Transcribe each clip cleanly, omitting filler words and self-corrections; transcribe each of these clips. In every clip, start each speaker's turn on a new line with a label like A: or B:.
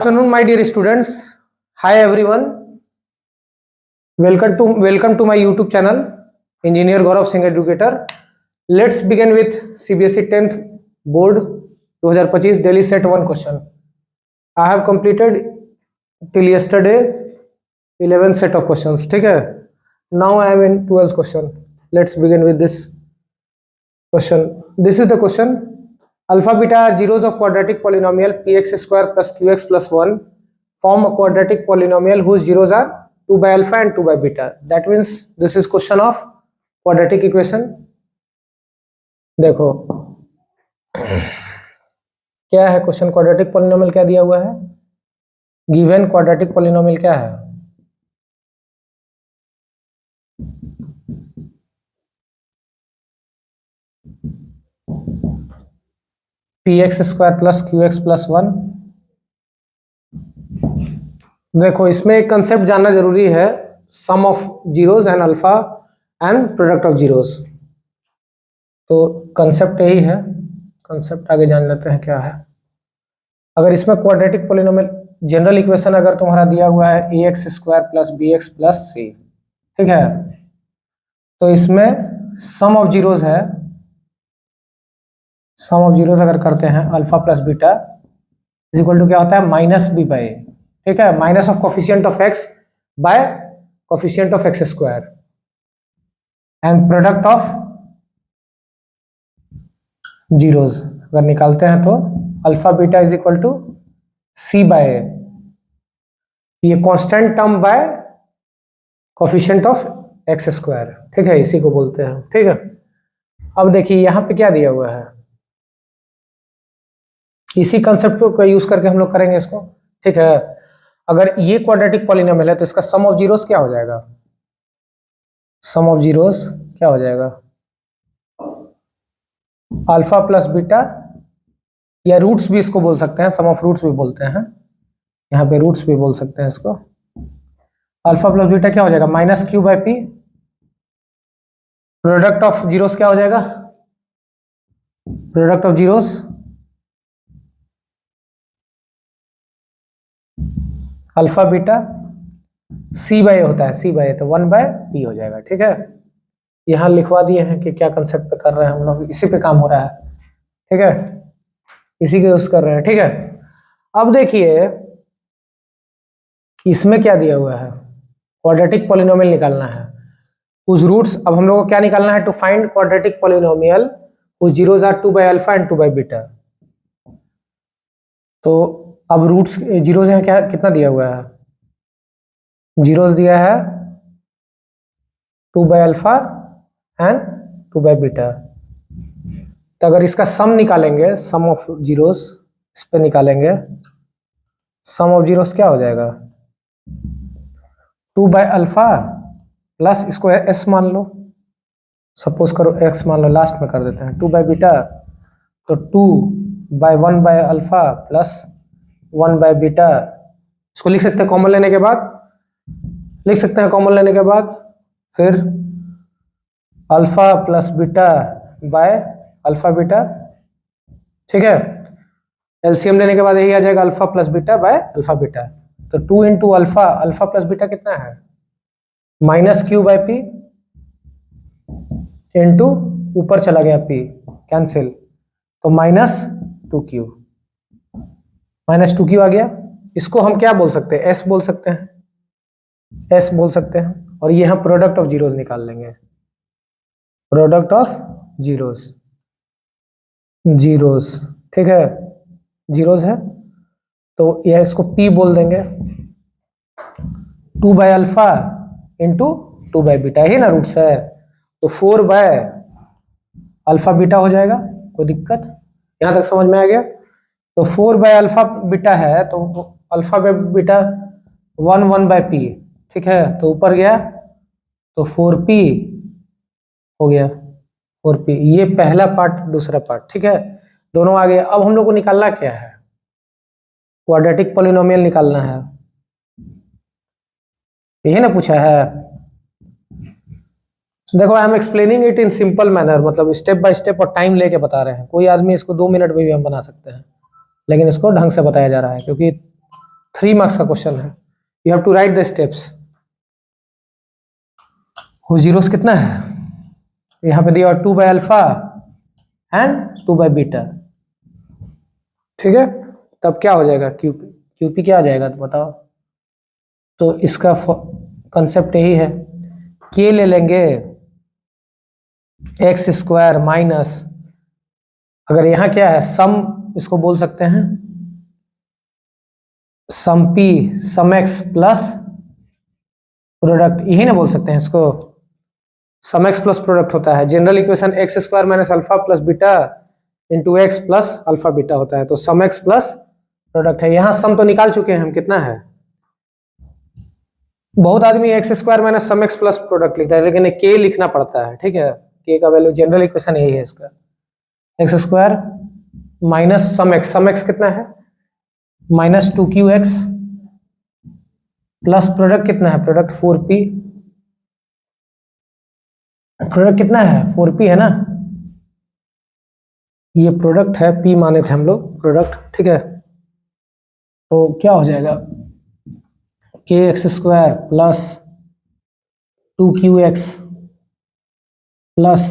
A: Afternoon, my dear students. Hi everyone. Welcome to my YouTube channel, Engineer Gaurav Singh Educator. Let's begin with CBSE 10th Board 2025 Delhi Set 1 question. I have completed till yesterday 11 set of questions. ठीक है? Now I am in 12th question. Let's begin with this question. This is the question. Alpha beta are zeros of quadratic polynomial px square plus qx plus 1 form a quadratic polynomial whose zeros are 2 by alpha and 2 by beta. That means this is question of quadratic equation. देखो क्या है question, quadratic polynomial क्या दिया हुआ है, given quadratic polynomial क्या है, px square plus qx plus 1। देखो इसमें एक कंसेप्ट जानना जरूरी है, sum of zeros and alpha and product of zeros. तो कंसेप्ट यही है, कंसेप्ट आगे जान लेते हैं क्या है। अगर इसमें क्वाड्रेटिक पॉलिनोमियल जनरल इक्वेशन अगर तुम्हारा दिया हुआ है ax square plus bx plus c, ठीक है, तो इसमें सम ऑफ जीरोस है, सम ऑफ जीरोस अगर करते हैं alpha plus beta is equal to क्या होता है माइनस बी बाई, ठीक है, minus of coefficient of x by coefficient of x square and product of zeros अगर निकालते हैं तो alpha beta is equal to c by a, ये constant term by coefficient of x square, ठीक है, इसी को बोलते हैं। ठीक है, अब देखिए यहां पे क्या दिया हुआ है, इसी कंसेप्ट को यूज करके हम लोग करेंगे इसको। ठीक है, अगर ये क्वाड्रेटिक पॉलिनोमियल है तो इसका सम ऑफ जीरोस क्या हो जाएगा, सम ऑफ जीरोस क्या हो जाएगा, अल्फा प्लस बीटा, या रूट्स भी इसको बोल सकते हैं, सम ऑफ रूट्स भी बोलते हैं, यहाँ पे रूट्स भी बोल सकते हैं इसको। अल्फा प्लस बीटा क्या हो जाएगा minus q by p, product of zeros क्या हो जाएगा, product of zeros alpha beta c by होता है, सी बाय तो 1 बाय पी हो जाएगा। ठीक है, यहां लिखवा दिए हैं कि क्या कंसेप्ट पे कर रहे हैं हम लोग, इसी पे काम हो रहा है। ठीक है, इसी के यूज कर रहे हैं। ठीक है, अब देखिए इसमें क्या दिया हुआ है, क्वाड्रेटिक पॉलिनोमियल निकालना है, उस रूट्स, अब हम लोग को क्या निकालना है, to find quadratic polynomial whose zeros are 2 by alpha and 2 by beta। तो अब रूट्स जीरोस यहाँ क्या कितना दिया हुआ है, जीरोस दिया है 2 by alpha and 2 by beta. तो अगर इसका सम निकालेंगे, सम ऑफ जीरोस इस पे निकालेंगे, सम ऑफ जीरोस क्या हो जाएगा 2 बाय अल्फा प्लस इसको एस मान लो, सपोज करो एक्स मान लो, लास्ट में कर देते हैं 2 बाय बीटा, तो 2 by 1 by alpha plus 1 by beta, इसको लिख सकते हैं कॉमन लेने के बाद, लिख सकते हैं कॉमन लेने के बाद, फिर alpha plus beta by alpha beta. ठीक है, एलसीएम लेने के बाद यही आ जाएगा alpha plus beta by alpha beta. तो 2 into alpha, alpha plus beta कितना है minus Q by P into ऊपर चला गया पी कैंसिल, तो माइनस 2q, माइनस 2q आ गया। इसको हम क्या बोल सकते हैं, s बोल सकते हैं, s बोल सकते हैं, और ये हम प्रोडक्ट ऑफ जीरोस निकाल लेंगे, प्रोडक्ट ऑफ जीरोस, जीरोस, ठीक है, जीरोस है तो यह इसको p बोल देंगे, 2 by alpha into 2 by beta, ही ना रूट्स है, तो 4 बाय अल्फा बीटा हो जाएगा। कोई दिक्कत, यहां तक समझ में आ गया। तो 4 बाय अल्फा बीटा है तो alpha by beta 1 by P, ठीक है, तो ऊपर गया तो 4p हो गया, 4p, ये पहला पार्ट, दूसरा पार्ट, ठीक है, दोनों आ गए। अब हम लोग को निकालना क्या है, क्वाड्रेटिक पॉलिनोमियल निकालना है, यही ना पूछा है। देखो I am explaining it in simple manner, मतलब स्टेप बाय स्टेप और टाइम लेके बता रहे हैं। कोई आदमी इसको 2 मिनट में भी हम बना सकते हैं, लेकिन इसको ढंग से बताया जा रहा है, क्योंकि 3 मार्क्स का क्वेश्चन है। You have to write the steps. वो जीरोस कितना है, यहाँ पे दिया 2 by alpha and 2 by beta, ठीक है। तब क्या हो जाएगा, क्यूपी। क्यूपी क्या आ जाएगा तो बताओ। तो इसका कंसेप्ट यही है, के ले लेंगे एक्स स्क्वायर माइनस, अगर यहाँ क्या है सम, इसको बोल सकते हैं सम पी सम एक्स प्लस प्रोडक्ट, यही ना बोल सकते हैं इसको। सम एक्स प्लस प्रोडक्ट होता है, general equation x square minus alpha plus beta into x plus alpha beta होता है। तो सम एक्स प्लस प्रोडक्ट है। यहाँ सम तो निकाल चुके हैं हम, कितना है। बहुत आदमी x square minus sum x plus product लिखता है, लेकिन के लिखना पड़ता है, ठीक है। के का वैल्यू जनरल इक्वेशन यही है इसका, x square minus sum x कितना है माइनस 2qx प्लस प्रोडक्ट कितना है, प्रोडक्ट 4p, प्रोडक्ट कितना है 4p है ना, ये प्रोडक्ट है, p माने थे हम लोग प्रोडक्ट, ठीक है। तो क्या हो जाएगा के x square plus 2qx plus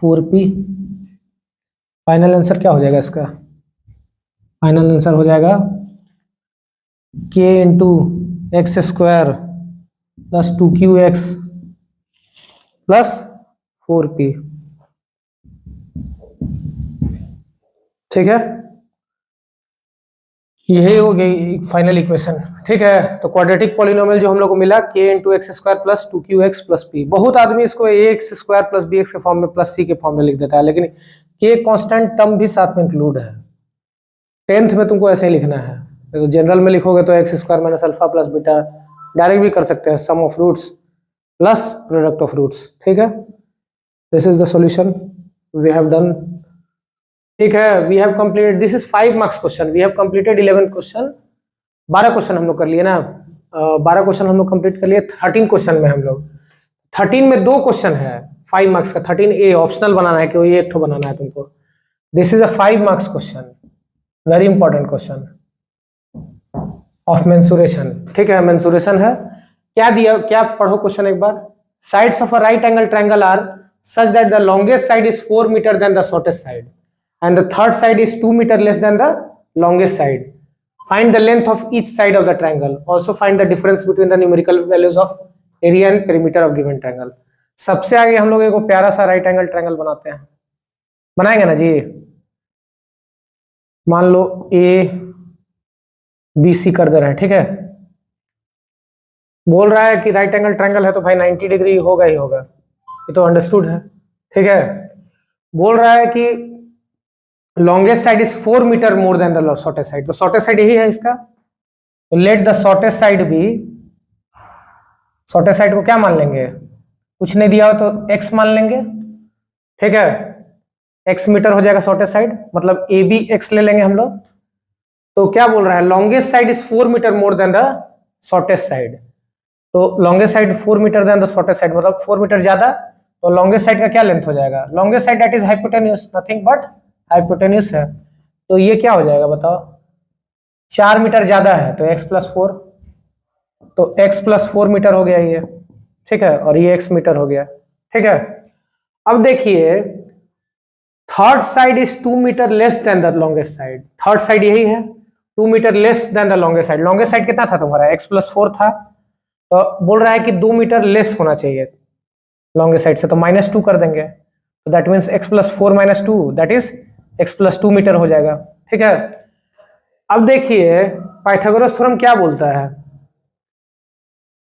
A: 4p। Final answer क्या हो जाएगा इसका, फाइनल आंसर हो जाएगा के into x square plus 2qx plus 4p, ठीक है। यही हो गई फाइनल इक्वेशन, ठीक है। तो क्वाड्रेटिक पॉलिनोमियल जो हम लोग को मिला के into x square plus 2qx plus p। बहुत आदमी इसको ax स्क्वायर प्लस bx के फॉर्म में प्लस c के फॉर्म में लिख देता है, लेकिन के कांस्टेंट टर्म भी साथ में इंक्लूड है। 10th में तुमको ऐसे ही लिखना है। तो जनरल में लिखोगे तो x square minus alpha plus beta, direct भी कर सकते हैं sum of roots plus product of roots, ठीक है। This is the solution we have done, ठीक है। We have completed, this is 5 marks question, we have completed 11 question. 12 question हम लोग कर लिए ना, 12 क्वेश्चन हम लोग कंप्लीट कर लिए। 13 क्वेश्चन में हम लोग 13 में 2 क्वेश्चन है 5 मार्क्स का, 13A ऑप्शनल बनाना है कि वो ये एक ठो बनाना है तुमको। This is a 5 marks question, very important question of mensuration, ठीक है। मेंसुरेशन है, क्या दिया, क्या पढ़ो क्वेश्चन एक बार। Sides of a right angle triangle are such that the longest side is 4 metre than the shortest side and the third side is 2 meter less than the longest side. Find the length of each side of the triangle. Also find the difference between the numerical values of area and perimeter of given triangle. सबसे आगे हम लोग एक प्यारा सा right angle triangle बनाते हैं, बनाएंगे ना जी। मान लो ए बी सी कर दे रहे हैं, ठीक है। बोल रहा है कि राइट एंगल ट्रायंगल है तो भाई 90 डिग्री होगा ही होगा, ये तो अंडरस्टूड है, ठीक है। बोल रहा है कि longest side is 4 metre more than the shortest side, तो शॉर्टेस्ट साइड यही है इसका। तो लेट द शॉर्टेस्ट साइड भी, शॉर्टेस्ट साइड को क्या मान लेंगे, कुछ नहीं दिया हो तो x मान लेंगे, ठीक है। x मीटर हो जाएगा शॉर्टेस्ट साइड, मतलब ए बी एक्स ले लेंगे हम लोग। तो क्या बोल रहा है, longest side is 4 metre more than the shortest side. तो longest side 4 metre than the shortest side, मतलब 4 मीटर ज्यादा। तो लॉन्गेस्ट साइड का क्या लेंथ हो जाएगा, longest side that is hypotenuse, nothing but hypotenuse है। तो ये क्या हो जाएगा बताओ, 4 मीटर ज्यादा है तो x प्लस 4, तो x प्लस 4 मीटर हो गया ये, ठीक है। और ये x मीटर हो गया, ठीक है। अब देखिए third side is 2 metre less than the longest side, third side यही है 2 metre less than the longest side. Longest side कितना था तुम्हारा, x प्लस 4 था, तो बोल रहा है कि 2 मीटर लेस होना चाहिए लॉन्गेस्ट साइड से, तो -2 कर देंगे। तो that means x plus 4 minus 2 that is x plus 2 metre हो जाएगा, ठीक है। अब देखिए पाइथागोरस थ्योरम क्या बोलता है,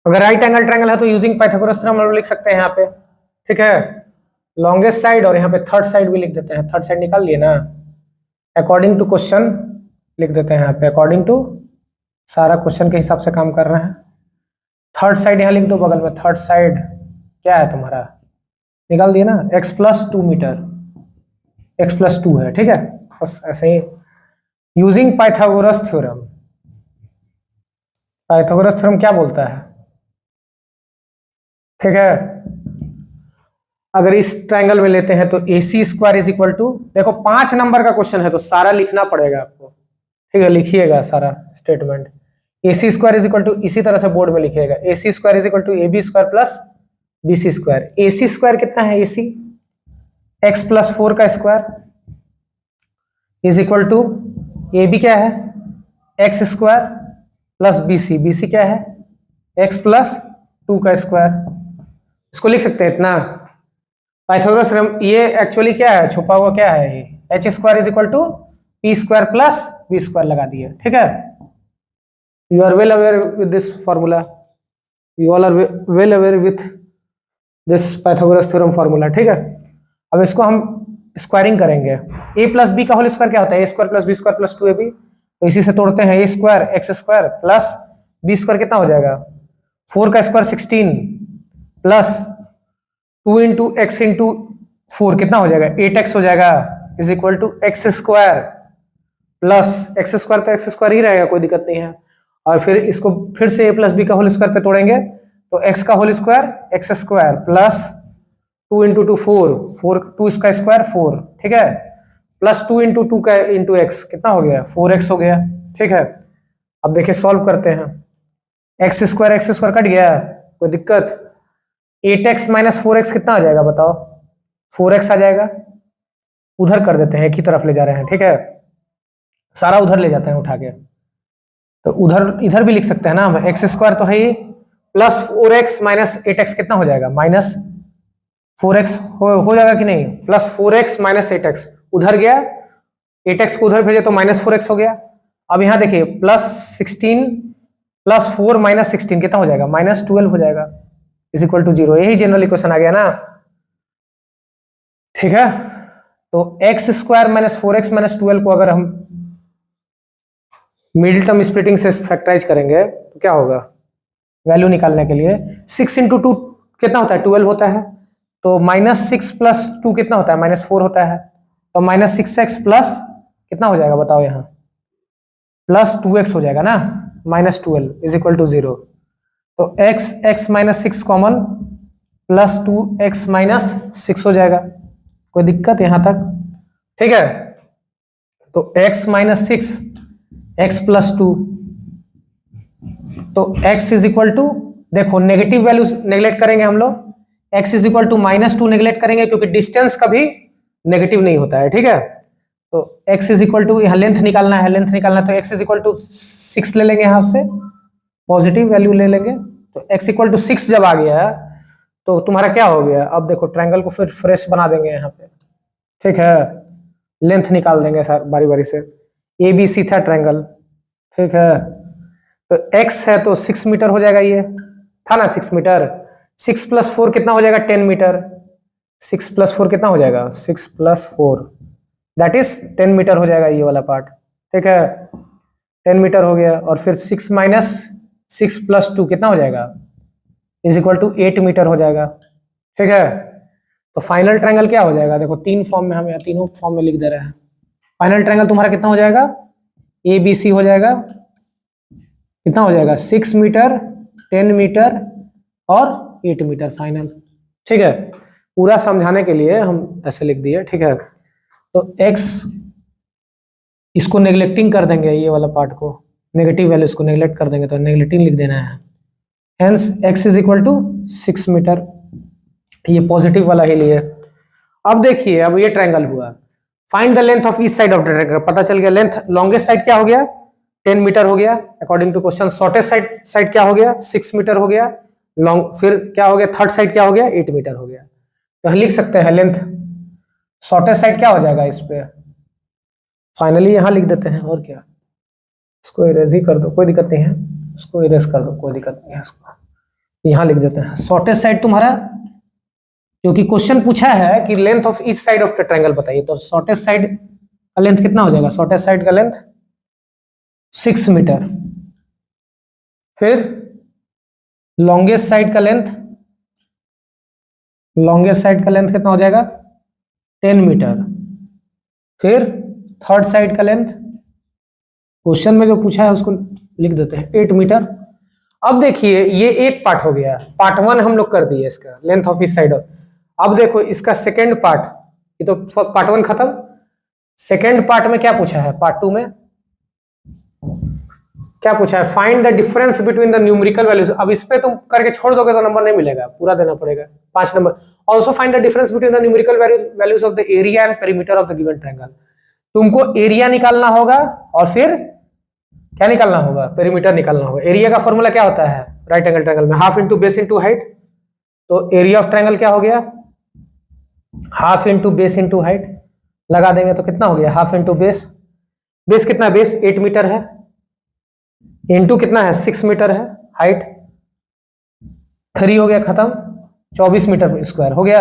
A: अगर राइट एंगल ट्रायंगल है तो यूजिंग पाइथागोरस थ्योरम हम लिख सकते हैं यहाँ पे, ठीक है। लॉन्गेस्ट साइड और यहाँ पे थर्ड साइड भी लिख देते हैं, थर्ड साइड निकाल लिए ना, अकॉर्डिंग टू क्वेश्चन लिख देते हैं यहाँ पे, अकॉर्डिंग टू, सारा क्वेश्चन के हिसाब से काम कर रहे हैं। थर्ड साइड यहाँ लिख दो बगल में, थर्ड साइड क्या है तुम्हारा, निकाल दिए ना, x plus 2 metre, x plus 2 है, ठीक है। बस ऐसे ही using Pythagoras theorem. Pythagoras theorem क्या बोलता है, ठीक है। अगर इस ट्रायंगल में लेते हैं तो AC square is equal to, देखो 5 नंबर का क्वेश्चन है तो सारा लिखना पड़ेगा आपको, ठीक है। लिखिएगा सारा statement, AC square is equal to, इसी तरह से बोर्ड में लिखिएगा, AC square is equal to AB square plus BC square. AC square कितना है, AC x प्लस 4 का square is equal to AB क्या है, x स्क्वायर प्लस BC क्या है, x प्लस 2 का स्क्वायर। इसको लिख सकते हैं इतना। पाइथागोरस थ्योरम, ये एक्चुअली क्या है, छुपा हुआ क्या है, ये h square is equal to p square plus b square लगा दिए, ठीक है। You are well aware with this formula, you all are well aware with this Pythagoras theorem formula, ठीक है। अब इसको हम स्क्वायरिंग करेंगे, a प्लस बी का होल स्क्वायर क्या होता है, a square plus b square plus 2ab, तो इसी से तोड़ते हैं, a square x square plus b square कितना हो जाएगा, 4 का square 16 plus 2 into x into 4 कितना हो जाएगा, 8x हो जाएगा, is equal to x square plus x square, तो एक्स स्क्वायर ही रहेगा, कोई दिक्कत नहीं है। और फिर इसको फिर से a प्लस बी का होल स्क्वायर पे तोड़ेंगे, तो x का whole square x square plus 2 into 2 4 2 का स्क्वायर 4, ठीक है, प्लस 2 इंटू 2 का इंटू एक्स कितना हो गया, 4x हो गया, ठीक है। अब देखिए सॉल्व करते हैं, एक्स स्क्वायर कट गया, कोई दिक्कत, 8x माइनस 4x कितना आ जाएगा बताओ, 4x आ जाएगा। उधर कर देते हैं, एक ही तरफ ले जा रहे हैं, ठीक है, सारा उधर ले जाते हैं उठा के, तो उधर इधर भी लिख सकते हैं ना हम, एक्स स्क्वायर तो है ही, प्लस 4x माइनस 8x कितना हो जाएगा, माइनस 4x हो जाएगा कि नहीं, प्लस 4x माइनस 8x, उधर गया 8x को उधर भेजे तो माइनस 4x हो गया। अब यहां देखिए प्लस 16 प्लस 4 माइनस 16 कितना हो जाएगा, माइनस 12 हो जाएगा, इज इक्वल टू 0। यही जनरल इक्वेशन आ गया ना, ठीक है। तो x square minus 4x minus 12 को अगर हम मिडिल टर्म स्प्लिटिंग से फैक्टराइज करेंगे तो क्या होगा, वैल्यू निकालने के लिए 6 इंटू 2 कितना होता है, 12 होता है, तो माइनस 6 प्लस 2 कितना होता है, माइनस 4 होता है, तो माइनस 6x प्लस कितना हो जाएगा बताओ, यहाँ प्लस 2x हो जाएगा ना, माइनस 12 इज इक्वल टू 0। तो x minus 6 common, plus 2x minus 6 हो जाएगा, कोई दिक्कत यहां तक, ठीक है। तो x माइनस 6 x प्लस 2, तो x इज इक्वल टू, देखो नेगेटिव वैल्यूज नेग्लेक्ट करेंगे हम लोग, x is equal to minus 2 neglect करेंगे क्योंकि डिस्टेंस कभी नेगेटिव नहीं होता है, ठीक है। तो x इज इक्वल टू, यहाँ लेंथ निकालना है, तो x इज इक्वल टू 6 ले लेंगे, यहाँ से पॉजिटिव वैल्यू ले लेंगे, तो x इक्वल टू 6 जब आ गया तो तुम्हारा क्या हो गया, अब देखो ट्रायंगल को फिर फ्रेश बना देंगे यहाँ पे, ठीक है, लेंथ निकाल देंगे सर बारी बारी से, ABC था ट्रायंगल, ठीक है। तो x है तो 6 मीटर हो जाएगा, ये था ना 6 मीटर, 6 प्लस 4 कितना हो जाएगा, 10 मीटर, 6 प्लस 4 कितना हो जाएगा, 6 प्लस 4 दैट इज 10 मीटर हो जाएगा ये वाला पार्ट, ठीक है, 10 मीटर हो गया। और फिर 6 माइनस 6 प्लस 2 कितना हो जाएगा, इज इक्वल टू 8 मीटर हो जाएगा, ठीक है। तो फाइनल ट्रायंगल क्या हो जाएगा, देखो 3 फॉर्म में हम यहाँ तीनों फॉर्म में लिख दे रहे हैं, फाइनल ट्रायंगल तुम्हारा कितना हो जाएगा, ABC हो जाएगा, कितना हो जाएगा, 6 मीटर 10 मीटर और 8 मीटर फाइनल, ठीक है। पूरा समझाने के लिए हम ऐसे लिख दिए, ठीक है। तो x इसको नेग्लेक्टिंग कर देंगे, ये वाला पार्ट को नेगेटिव वैल्यू इसको नेग्लेक्ट कर देंगे, तो नेग्लेक्टिंग लिख देना है, hence x is equal to 6 metre, ये पॉजिटिव वाला ही लिए। अब देखिए, अब ये ट्रायंगल हुआ, find the length of each side of the triangle, पता चल गया लेंथ, लॉन्गेस्ट साइड क्या हो गया, 10 मीटर हो गया according to question, shortest side क्या हो गया, 6 मीटर हो गया, लॉन्ग फिर क्या हो गया, थर्ड साइड क्या हो गया, 8 मीटर हो गया। तो हम लिख सकते हैं लेंथ, शॉर्टेस्ट साइड क्या हो जाएगा इस पे, फाइनली यहां लिख देते हैं, और क्या, इसको इरेज ही कर दो, कोई दिक्कत नहीं है, इसको इरेज कर दो, कोई दिक्कत नहीं है, इसको यहां लिख देते हैं। शॉर्टेस्ट साइड तुम्हारा, क्योंकि क्वेश्चन पूछा है कि length of each side of the triangle बताइए, तो शॉर्टेस्ट साइड का लेंथ कितना हो जाएगा, शॉर्टेस्ट साइड का लेंथ 6 मीटर, फिर लॉन्गेस्ट साइड का लेंथ, कितना हो जाएगा, 10 मीटर, फिर थर्ड साइड का लेंथ, क्वेश्चन में जो पूछा है उसको लिख देते हैं 8 मीटर। अब देखिए ये एक पार्ट हो गया, पार्ट 1 हम लोग कर दिए इसका, लेंथ ऑफ ईच साइड। अब देखो इसका सेकेंड पार्ट, ये तो पार्ट 1 खत्म, सेकेंड पार्ट में क्या पूछा है, पार्ट 2 में क्या पूछा है, find the difference between the numerical values. अब इस पे तुम करके छोड़ दोगे तो नंबर नहीं मिलेगा, पूरा देना पड़ेगा 5 number. Also find the difference between the numerical values of the area and perimeter of the given triangle. तुमको एरिया निकालना होगा और फिर क्या निकालना होगा, पेरीमीटर निकालना होगा। एरिया का फॉर्मूला क्या होता है राइट एंगल ट्रायंगल में, half into base into height. तो एरिया ऑफ ट्रायंगल क्या हो गया, half into base into height. लगा देंगे तो कितना हो गया, हाफ इंटू बेस, बेस कितना, बेस 8 मीटर है, इंटू कितना है 6 मीटर है, हाइट 3 हो गया, खत्म। 24 मीटर स्क्वायर हो गया,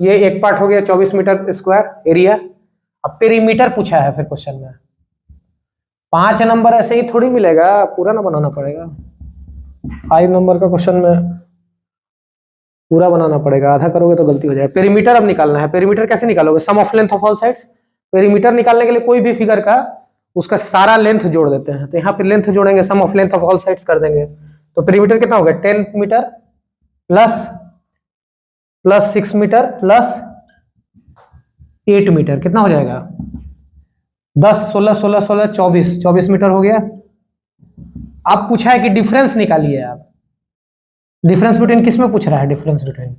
A: ये एक पार्ट हो गया 24 मीटर स्क्वायर एरिया। अब पेरीमीटर पूछा है फिर क्वेश्चन में, 5 नंबर ऐसे ही थोड़ी मिलेगा, पूरा ना बनाना पड़ेगा। 5 नंबर का क्वेश्चन में पूरा बनाना पड़ेगा, आधा करोगे तो गलती हो जाएगा। पेरीमीटर अब निकालना है। पेरीमीटर कैसे निकालोगे, sum of length of all sides. Perimeter निकालने के लिए कोई भी फिगर का उसका सारा लेंथ जोड़ देते हैं, तो यहाँ पे लेंथ जोड़ेंगे, sum of length of all sides कर देंगे। तो पेरीमीटर कितना हो गया, 10 metre plus 6 metre plus 8 metre, कितना हो जाएगा 10 16 16 16 24 मीटर हो गया। अब पूछा है कि डिफरेंस निकालिए आप। डिफरेंस बिटवीन किस में पूछ रहा है, difference between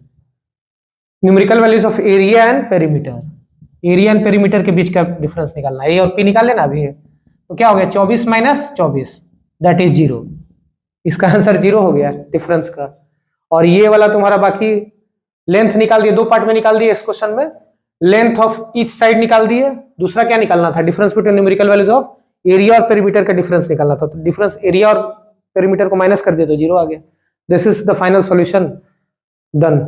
A: numerical values of area and perimeter. Area and perimeter के बीच का डिफरेंस निकालना है। ए और पी निकाल लेना अभी। तो क्या हो गया 24 माइनस 24 दैट इज 0। इसका आंसर 0 हो गया डिफरेंस का। और ये वाला तुम्हारा बाकी लेंथ निकाल दिए, 2 पार्ट में निकाल दिए इस क्वेश्चन में। लेंथ ऑफ ईच साइड निकाल दिए, दूसरा क्या निकालना था, difference between numerical values of area और पेरीमीटर का डिफरेंस निकालना था। तो डिफरेंस एरिया और पेरीमीटर को माइनस कर दिए तो 0 आ गया। This is the final solution, done.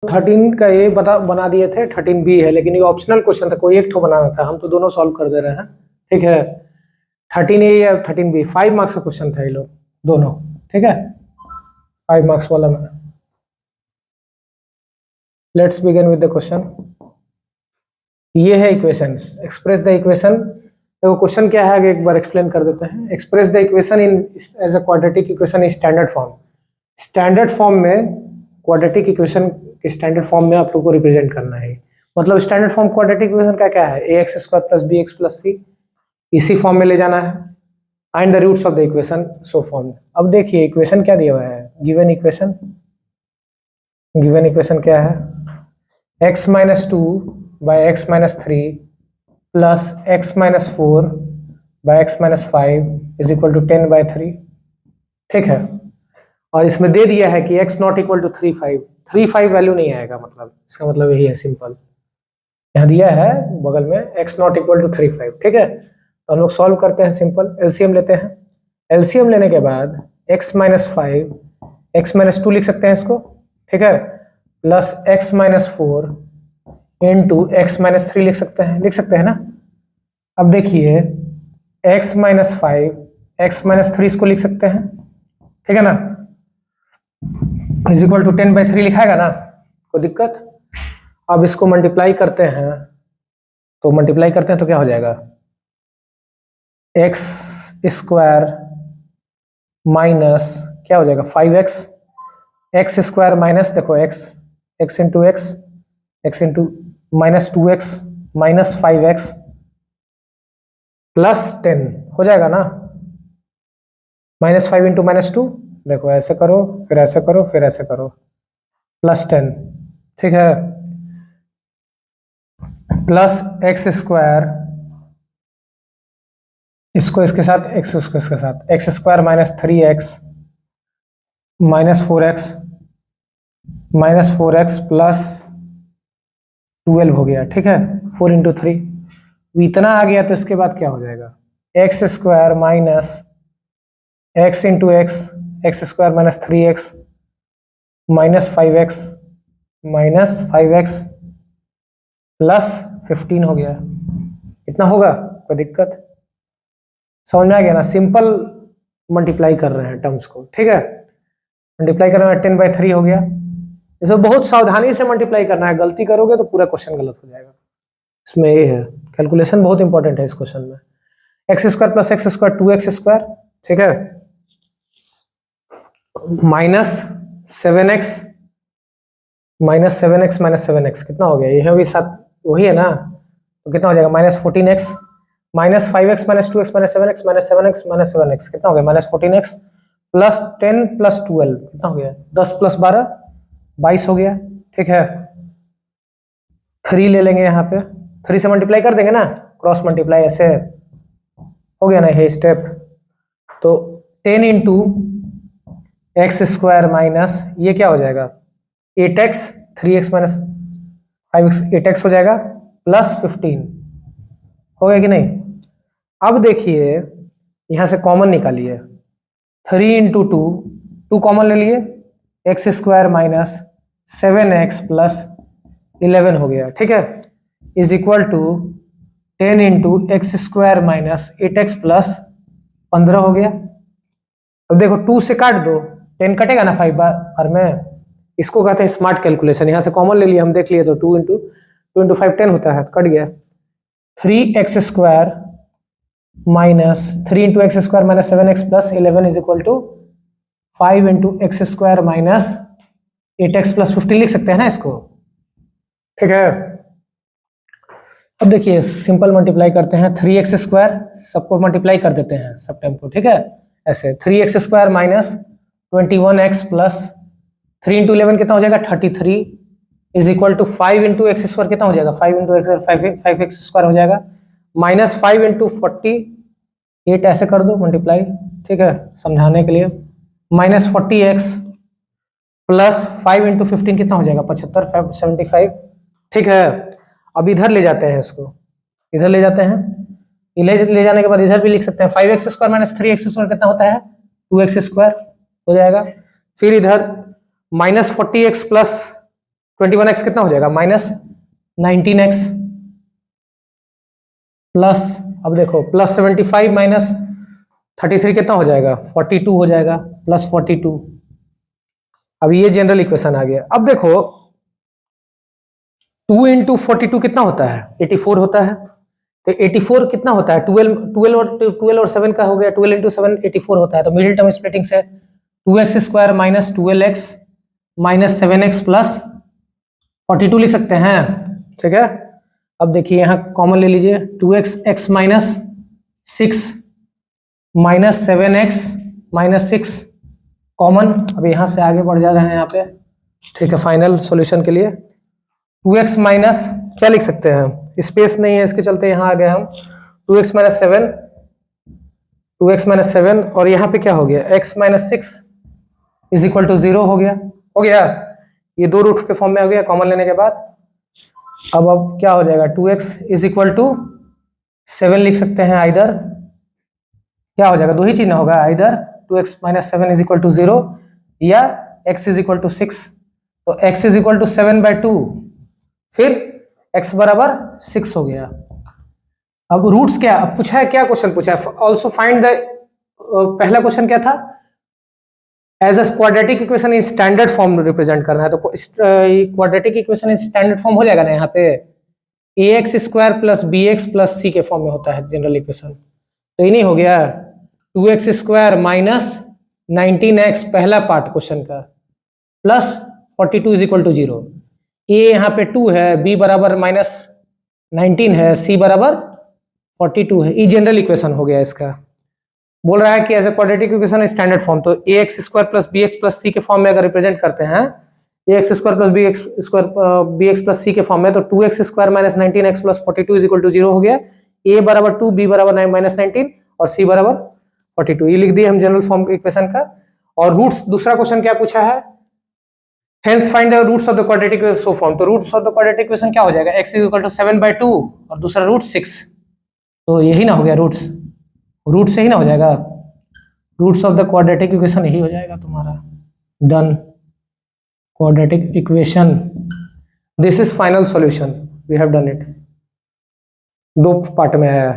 A: 13 का ये बना दिए थे, 13B है, लेकिन ये ऑप्शनल क्वेश्चन था, कोई एक ठो बनाना था, हम तो दोनों सॉल्व कर दे रहे हैं, ठीक है। 13A या 13B 5 मार्क्स का क्वेश्चन था ये लोग दोनों, ठीक है, 5 मार्क्स वाला में। Let's begin with the question. ये है इक्वेशन, एक्सप्रेस द इक्वेशन। देखो क्वेश्चन क्या है आगे एक बार एक्सप्लेन कर देते हैं। Express the equation in as a quadratic equation in standard form. Standard form में, क्वाड्रेटिक इक्वेशन के स्टैंडर्ड फॉर्म में आप लोग को रिप्रेजेंट करना है। मतलब स्टैंडर्ड फॉर्म क्वाड्रेटिक इक्वेशन का क्या है, ax² + bx + c, इसी फॉर्म में ले जाना है। Find the roots of the equation so form. अब देखिए इक्वेशन क्या दिया हुआ है, गिवन इक्वेशन क्या है, x - 2 / x - 3 + x - 4 / x - 5 = 10/3, ठीक है। और इसमें दे दिया है कि x ≠ = 35 वैल्यू नहीं आएगा, मतलब इसका मतलब यही है, सिंपल। यहाँ दिया है बगल में x ≠ = 35, ठीक है। तो हम लोग सॉल्व करते हैं, सिंपल एलसीएम लेते हैं। एलसीएम लेने के बाद x - 5, x - 2 लिख सकते हैं इसको, ठीक है, प्लस x - 4 इंटू x - 3 लिख सकते हैं ना। अब देखिए x - 5, x - 3 इसको लिख सकते हैं, ठीक है ना, = 10/3 लिखाएगा ना, कोई दिक्कत। अब इसको मल्टीप्लाई करते हैं, तो क्या हो जाएगा, x² माइनस क्या हो जाएगा 5x, x² माइनस देखो x into x into -2x minus 5x plus 10 हो जाएगा ना, -5 इंटू -2, देखो ऐसे करो फिर ऐसे करो फिर ऐसे करो, प्लस 10, ठीक है, प्लस x², इसको इसके साथ, x उसको इसके साथ, x² minus 3x -4x plus 12 हो गया, ठीक है, 4 इंटू 3 इतना आ गया। तो इसके बाद क्या हो जाएगा, x² minus x into x² minus 3x minus 5x plus 15 हो गया। इतना होगा, कोई दिक्कत, समझ में आ गया ना। सिंपल मल्टीप्लाई कर रहे हैं टर्म्स को, ठीक है, मल्टीप्लाई कर रहे हैं, 10/3 हो गया। इसमें बहुत सावधानी से मल्टीप्लाई करना है, गलती करोगे तो पूरा क्वेश्चन गलत हो जाएगा। इसमें ये है, कैलकुलेशन बहुत इंपॉर्टेंट है इस क्वेश्चन में। x² + x² 2x², ठीक है, -7x कितना हो गया, यह भी साथ वही है ना, तो कितना हो जाएगा -14x minus 5x minus 2x minus 7x minus 7x minus 7x कितना हो गया माइनस 14x प्लस 10 प्लस 12 कितना हो गया 10 प्लस 12 22 हो गया। ठीक है 3 ले लेंगे यहाँ पे 3 से मल्टीप्लाई कर देंगे ना क्रॉस मल्टीप्लाई ऐसे हो गया ना ये स्टेप। तो 10 इंटू एक्स स्क्वायर माइनस ये क्या हो जाएगा 8x 3x minus 5x 8x हो जाएगा प्लस 15 हो गया कि नहीं। अब देखिए यहां से कॉमन निकालिए 3 इंटू 2 कॉमन ले लिए x square minus 7x plus 11 हो गया। ठीक है is equal to 10 into x square minus 8x plus 15 हो गया। अब देखो 2 से काट दो 10 कटेगा ना 5 बार में इसको कहते हैं स्मार्ट कैलकुलेशन। यहां से कॉमन ले लिया हम देख लिए तो 2 इंटू 5 10 होता है तो कट गया 3x square minus 3 into x square minus 7x plus 11 is equal to 5 into x square minus 8x plus 15 लिख सकते हैं ना इसको। ठीक है अब देखिए सिंपल मल्टीप्लाई करते हैं 3x स्क्वायर सबको मल्टीप्लाई कर देते हैं सब टाइम को। ठीक है ऐसे 3x square minus 21x plus 3 into 11 कितना हो जाएगा 33 is equal to 5 into x square कितना हो जाएगा 5 इंटू एक्स 5x स्क्वायर हो जाएगा माइनस 5 इंटू 48 ऐसे कर दो मल्टीप्लाई। ठीक है समझाने के लिए माइनस 40x प्लस 5 इंटू 15 कितना हो जाएगा 75 75। ठीक है अब इधर ले जाते हैं इसको इधर ले जाते हैं ले जाने के बाद इधर भी लिख सकते हैं 5x square minus 3x square कितना होता है 2x स्क्वायर हो जाएगा। फिर इधर माइनस 40x प्लस 21x कितना हो जाएगा माइनस 19x प्लस अब देखो प्लस 75 माइनस 33 कितना हो जाएगा 42 हो जाएगा प्लस 42। अब ये जनरल इक्वेशन आ गया। अब देखो 2 इंटू 42 कितना होता है 84 होता है तो 84 कितना होता है 12 और 7 का हो गया 12 इंटू 7 84 होता है। तो मिडिल टर्म स्प्लिटिंग से 2x square minus 12x minus 7x plus 42 लिख सकते हैं। ठीक है अब देखिए यहाँ कॉमन ले लीजिए 2x x minus 6 minus 7x minus 6 common. अब यहाँ से आगे बढ़ जा रहे हैं यहाँ पे। ठीक है फाइनल सॉल्यूशन के लिए 2x माइनस क्या लिख सकते हैं स्पेस नहीं है इसके चलते यहाँ आ गए हम 2x माइनस 7 2x माइनस 7 और यहाँ पे क्या हो गया x minus 6 is equal to 0 हो गया ये दो रूट के फॉर्म में हो गया कॉमन लेने के बाद। अब क्या हो जाएगा 2x इज इक्वल टू 7 लिख सकते हैं आइदर क्या हो जाएगा दो ही चीज ना होगा either 2x minus 7 is equal to 0 या x इज इक्वल टू 6। तो x इज इक्वल टू 7/2 फिर x बराबर 6 हो गया। अब रूट्स क्या अब पूछा है क्या क्वेश्चन पूछा है ऑल्सो फाइंड द पहला क्वेश्चन क्या था as a quadratic equation in standard form represent करना है। तो quadratic equation in standard form हो जाएगा ना यहाँ पे ax square plus bx plus c के फॉर्म में होता है जनरल इक्वेशन। तो ये नहीं हो गया 2x स्क्वायर माइनस 19x पहला पार्ट क्वेश्चन का plus 42 is equal to 0 a यहाँ पे 2 है b बराबर माइनस 19 है c बराबर 42 है। ये जनरल इक्वेशन हो गया इसका। बोल रहा है कि as a quadratic equation standard form तो ax square plus bx plus c के फॉर्म में अगर रिप्रेजेंट करते हैं ax square plus bx plus c के फॉर्म में तो 2x square minus 19x plus 42 is equal to 0 हो गया। a बराबर 2 b बराबर माइनस 19 और c बराबर 42 ये लिख दिए हम जनरल फॉर्म इक्वेशन का। और रूट्स दूसरा क्वेश्चन क्या पूछा है hence find the roots of the quadratic equation so form. तो roots of the quadratic equation क्या हो जाएगा x इज इक्वल टू 7/2 और दूसरा रूट 6 तो यही ना हो गया रूट से ही ना हो जाएगा roots of the quadratic equation यही हो जाएगा तुम्हारा done quadratic equation this is final solution we have done it. दो पार्ट में है